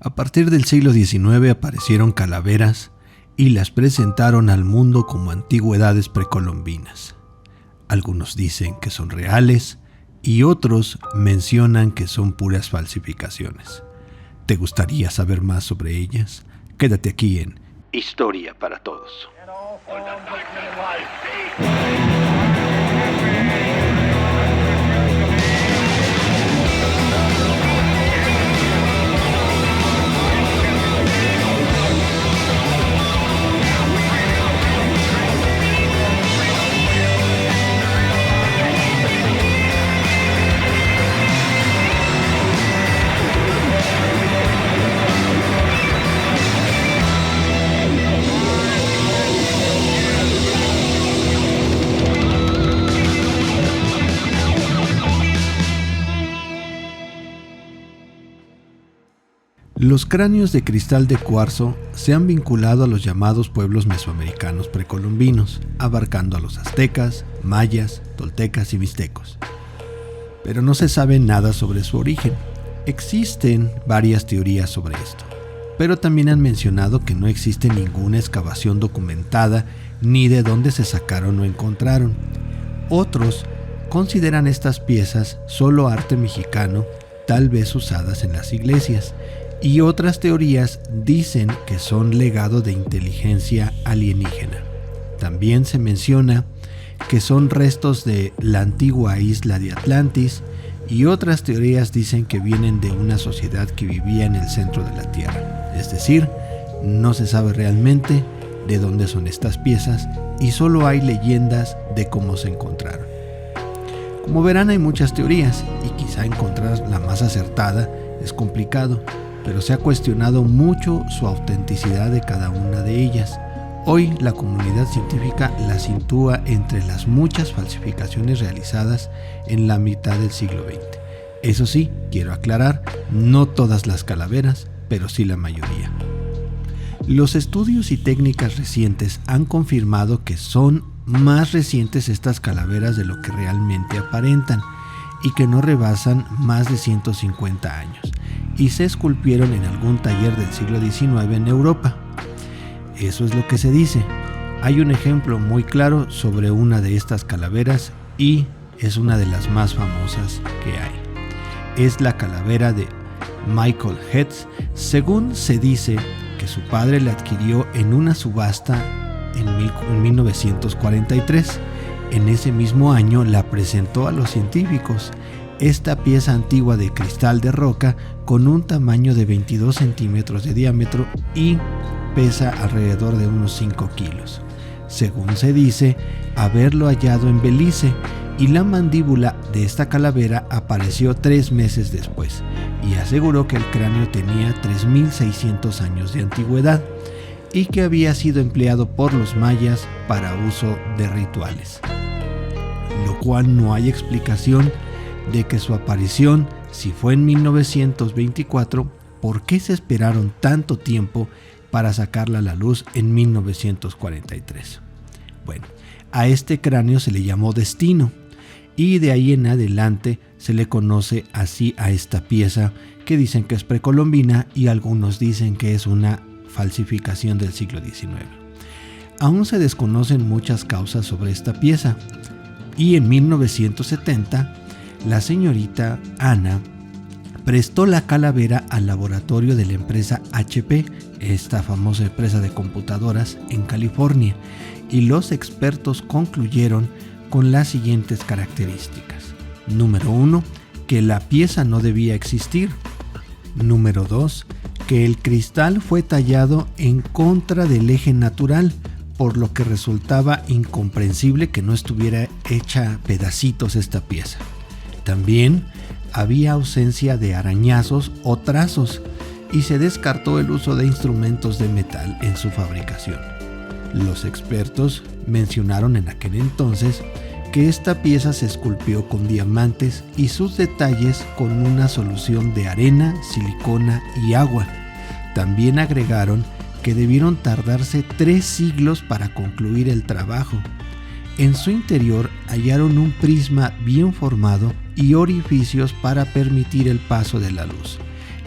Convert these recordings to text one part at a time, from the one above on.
A partir del siglo XIX aparecieron calaveras y las presentaron al mundo como antigüedades precolombinas. Algunos dicen que son reales y otros mencionan que son puras falsificaciones. ¿Te gustaría saber más sobre ellas? Quédate aquí en Historia para Todos. Los cráneos de cristal de cuarzo se han vinculado a los llamados pueblos mesoamericanos precolombinos, abarcando a los aztecas, mayas, toltecas y mixtecos. Pero no se sabe nada sobre su origen. Existen varias teorías sobre esto, pero también han mencionado que no existe ninguna excavación documentada ni de dónde se sacaron o encontraron. Otros consideran estas piezas solo arte mexicano, tal vez usadas en las iglesias. Y otras teorías dicen que son legado de inteligencia alienígena. También se menciona que son restos de la antigua isla de Atlantis, y otras teorías dicen que vienen de una sociedad que vivía en el centro de la Tierra. Es decir, no se sabe realmente de dónde son estas piezas y solo hay leyendas de cómo se encontraron. Como verán, hay muchas teorías y quizá encontrar la más acertada es complicado, pero se ha cuestionado mucho su autenticidad de cada una de ellas. Hoy la comunidad científica las sitúa entre las muchas falsificaciones realizadas en la mitad del siglo XX. Eso sí, quiero aclarar, no todas las calaveras, pero sí la mayoría. Los estudios y técnicas recientes han confirmado que son más recientes estas calaveras de lo que realmente aparentan y que no rebasan más de 150 años. Y se esculpieron en algún taller del siglo XIX en Europa. Eso es lo que se dice. Hay un ejemplo muy claro sobre una de estas calaveras y es una de las más famosas que hay. Es la calavera de Michael Hetz. Según se dice que su padre la adquirió en una subasta en 1943. En ese mismo año la presentó a los científicos. Esta pieza antigua de cristal de roca con un tamaño de 22 centímetros de diámetro y pesa alrededor de unos 5 kilos. Según se dice, haberlo hallado en Belice, y la mandíbula de esta calavera apareció 3 meses después y aseguró que el cráneo tenía 3.600 años de antigüedad y que había sido empleado por los mayas para uso de rituales, lo cual no hay explicación de que su aparición, si fue en 1924, ¿por qué se esperaron tanto tiempo para sacarla a la luz en 1943? Bueno, a este cráneo se le llamó Destino y de ahí en adelante se le conoce así a esta pieza, que dicen que es precolombina y algunos dicen que es una falsificación del siglo XIX. Aún se desconocen muchas causas sobre esta pieza y en 1970 la señorita Ana prestó la calavera al laboratorio de la empresa HP, esta famosa empresa de computadoras en California, y los expertos concluyeron con las siguientes características. Número 1, que la pieza no debía existir. Número 2, que el cristal fue tallado en contra del eje natural, por lo que resultaba incomprensible que no estuviera hecha pedacitos esta pieza. También había ausencia de arañazos o trazos y se descartó el uso de instrumentos de metal en su fabricación. Los expertos mencionaron en aquel entonces que esta pieza se esculpió con diamantes y sus detalles con una solución de arena, silicona y agua. También agregaron que debieron tardarse 3 siglos para concluir el trabajo. En su interior hallaron un prisma bien formado y orificios para permitir el paso de la luz.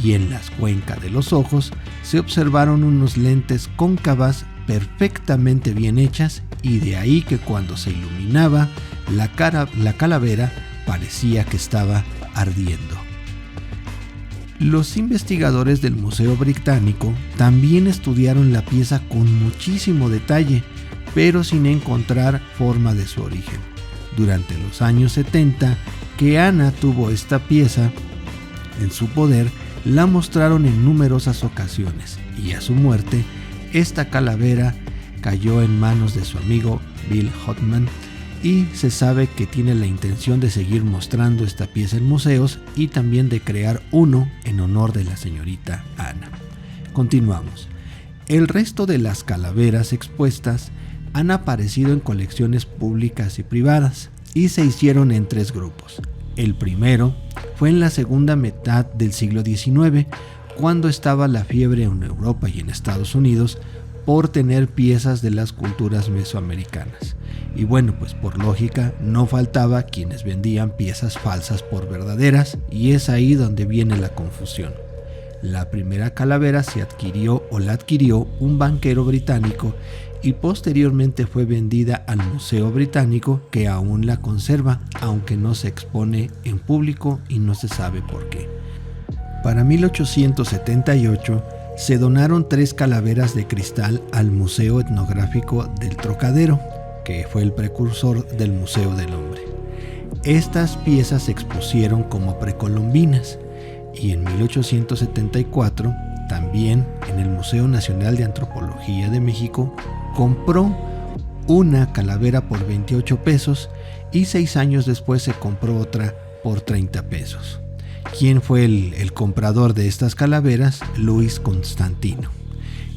y en las cuencas de los ojos se observaron unos lentes cóncavas perfectamente bien hechas, y de ahí que cuando se iluminaba la calavera parecía que estaba ardiendo. Los investigadores del Museo Británico también estudiaron la pieza con muchísimo detalle, pero sin encontrar forma de su origen. Durante los años 70, que Ana tuvo esta pieza en su poder, la mostraron en numerosas ocasiones, y a su muerte, esta calavera cayó en manos de su amigo Bill Hodgman, y se sabe que tiene la intención de seguir mostrando esta pieza en museos y también de crear uno en honor de la señorita Ana. Continuamos. El resto de las calaveras expuestas han aparecido en colecciones públicas y privadas y se hicieron en 3 grupos. El primero fue en la segunda mitad del siglo XIX, cuando estaba la fiebre en Europa y en Estados Unidos por tener piezas de las culturas mesoamericanas. Y bueno, pues por lógica no faltaba quienes vendían piezas falsas por verdaderas, y es ahí donde viene la confusión. La primera calavera la adquirió un banquero británico y posteriormente fue vendida al Museo Británico, que aún la conserva, aunque no se expone en público y no se sabe por qué. Para 1878 se donaron 3 calaveras de cristal al Museo Etnográfico del Trocadero, que fue el precursor del Museo del Hombre. Estas piezas se expusieron como precolombinas, y en 1874 también en el Museo Nacional de Antropología de México compró una calavera por 28 pesos y 6 años después se compró otra por 30 pesos. ¿Quién fue el comprador de estas calaveras? Luis Constantino.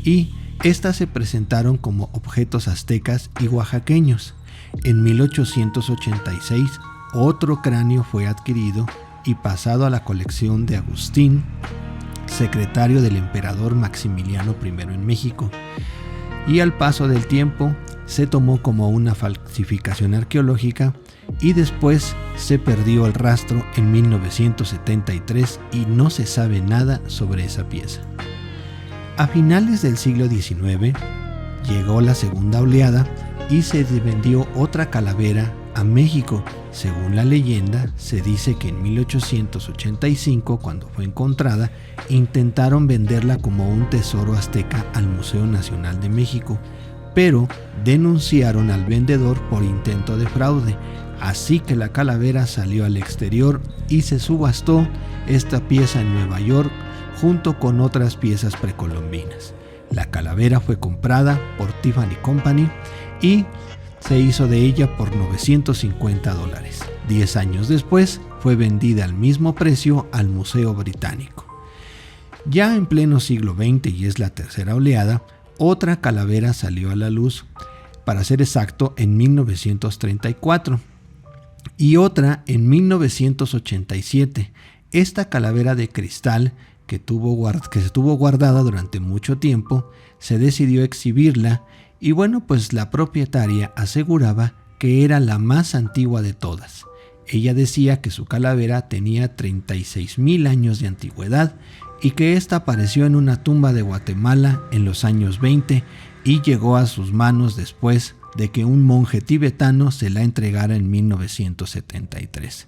Y estas se presentaron como objetos aztecas y oaxaqueños. En 1886 otro cráneo fue adquirido y pasado a la colección de Agustín, secretario del emperador Maximiliano I en México, y al paso del tiempo se tomó como una falsificación arqueológica y después se perdió el rastro en 1973 y no se sabe nada sobre esa pieza. A finales del siglo XIX llegó la segunda oleada y se vendió otra calavera a México. Según la leyenda, se dice que en 1885, cuando fue encontrada, intentaron venderla como un tesoro azteca al Museo Nacional de México, pero denunciaron al vendedor por intento de fraude, así que la calavera salió al exterior y se subastó esta pieza en Nueva York junto con otras piezas precolombinas. La calavera fue comprada por Tiffany Company y se hizo de ella por $950. 10 años después fue vendida al mismo precio al Museo Británico. Ya en pleno siglo XX, y es la tercera oleada, otra calavera salió a la luz, para ser exacto en 1934, y otra en 1987. Esta calavera de cristal que se tuvo guardada durante mucho tiempo, se decidió exhibirla y bueno, pues la propietaria aseguraba que era la más antigua de todas. Ella decía que su calavera tenía 36,000 años de antigüedad y que esta apareció en una tumba de Guatemala en los años 20 y llegó a sus manos después de que un monje tibetano se la entregara en 1973.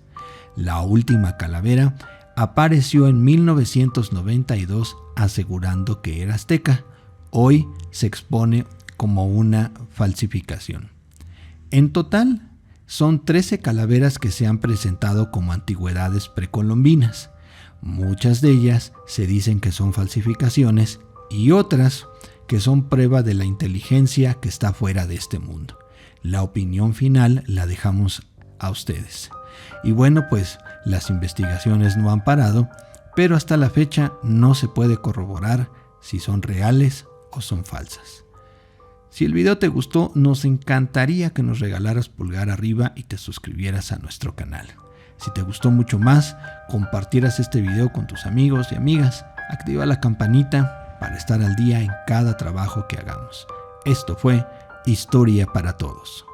La última calavera apareció en 1992 asegurando que era azteca. Hoy se expone como una falsificación. En total, son 13 calaveras que se han presentado como antigüedades precolombinas. Muchas de ellas se dicen que son falsificaciones y otras que son prueba de la inteligencia que está fuera de este mundo. La opinión final la dejamos a ustedes. Y bueno, pues las investigaciones no han parado, pero hasta la fecha no se puede corroborar si son reales o son falsas. Si el video te gustó, nos encantaría que nos regalaras pulgar arriba y te suscribieras a nuestro canal. Si te gustó mucho más, compartieras este video con tus amigos y amigas, activa la campanita para estar al día en cada trabajo que hagamos. Esto fue Historia para Todos.